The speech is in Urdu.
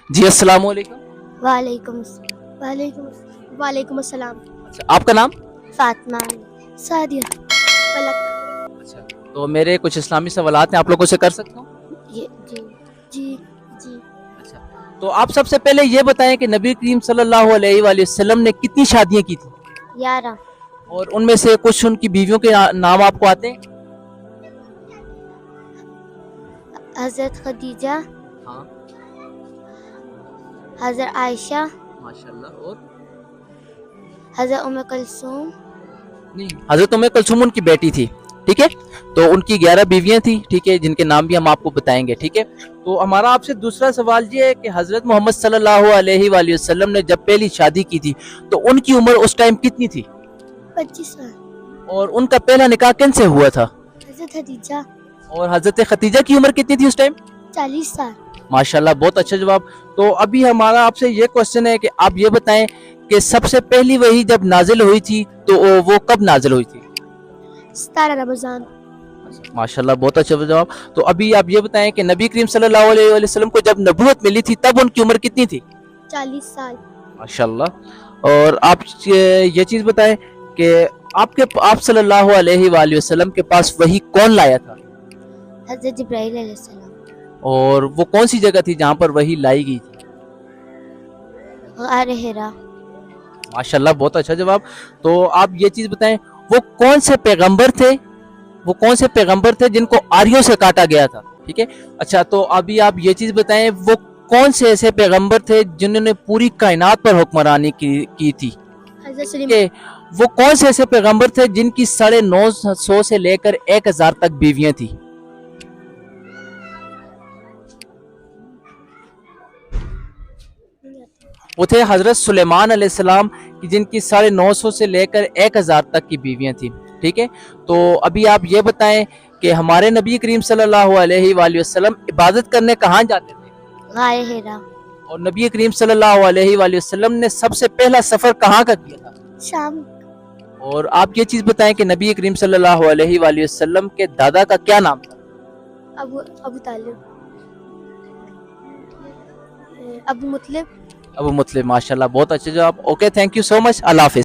جی السلام علیکم. وعلیکم وعلیکم وعلیکم السلام. اچھا آپ کا نام؟ فاطمہ سعدیہ فلک. اچھا تو میرے کچھ اسلامی سوالات ہیں, آپ لوگوں سے کر سکتا ہوں؟ جی جی جی. اچھا تو آپ سب سے پہلے یہ بتائیں کہ نبی کریم صلی اللہ علیہ وآلہ وسلم نے کتنی شادیاں کی تھی 11. اور ان میں سے کچھ ان کی بیویوں کے نام آپ کو آتے ہیں؟ حضرت خدیجہ, ہاں حضرت عائشہ, ماشاءاللہ. اور حضرت ام کلثوم. نہیں, حضرت ام کلثوم ان کی بیٹی تھی. ٹھیک ہے, تو ان کی 11 بیویاں تھیں. ٹھیک ہے, جن کے نام بھی ہم آپ کو بتائیں گے. ٹھیک ہے, تو ہمارا آپ سے دوسرا سوال یہ ہے کہ حضرت محمد صلی اللہ علیہ وآلہ وسلم نے جب پہلی شادی کی تھی تو ان کی عمر اس ٹائم کتنی تھی 25 سال. اور ان کا پہلا نکاح کن سے ہوا تھا؟ حضرت خدیجہ. اور حضرت خدیجہ کی عمر کتنی تھی اس ٹائم؟ 40 سال. ماشاءاللہ, بہت اچھا جواب. تو ابھی ہمارا آپ سے یہ کوشچن ہے کہ آپ یہ بتائیں کہ سب سے پہلی وحی جب نازل ہوئی تھی تو وہ کب نازل ہوئی تھی؟ 17 رمضان. ماشاءاللہ, بہت اچھا جواب. تو ابھی آپ یہ بتائیں کہ نبی کریم صلی اللہ علیہ وآلہ وسلم کو جب نبوت ملی تھی تب ان کی عمر کتنی تھی؟ 40 سال. ماشاءاللہ. اور آپ یہ چیز بتائیں کہ آپ صلی اللہ علیہ وآلہ وسلم کے پاس وحی کون لایا تھا؟ حضرت جبرائیل علیہ السلام. اور وہ کون سی جگہ تھی جہاں پر وحی لائی گئی تھی؟ غار حرا. ماشاءاللہ, بہت اچھا جواب. تو آپ یہ چیز بتائیں وہ کون سے پیغمبر تھے جن کو آریوں سے کاٹا گیا تھا؟ ٹھیک ہے, اچھا تو ابھی آپ یہ چیز بتائیں وہ کون سے ایسے پیغمبر تھے جنہوں نے پوری کائنات پر حکمرانی کی تھی؟ حضرت ٹھیک ہے, وہ کون سے ایسے پیغمبر تھے جن کی 950 سے لے کر 1000 تک بیویاں تھی؟ وہ تھے حضرت سلیمان علیہ السلام کی جن کی 950 سے لے کر 1000 تک کی بیویاں تھیں. ٹھیک ہے, تو ابھی آپ یہ بتائیں کہ ہمارے نبی کریم صلی اللہ علیہ وآلہ وسلم عبادت کرنے کہاں جاتے تھے؟ غار حرا. اور نبی کریم صلی اللہ علیہ وآلہ وسلم نے سب سے پہلا سفر کہاں کا کیا تھا؟ شام. اور آپ یہ چیز بتائیں کہ نبی کریم صلی اللہ علیہ وآلہ وسلم کے دادا کا کیا نام تھا؟ ابو طالب. ابو مطلب. ابو مطلب. ماشاءاللہ, بہت اچھا جواب. اوکے, تھینک یو سو مچ. اللہ حافظ.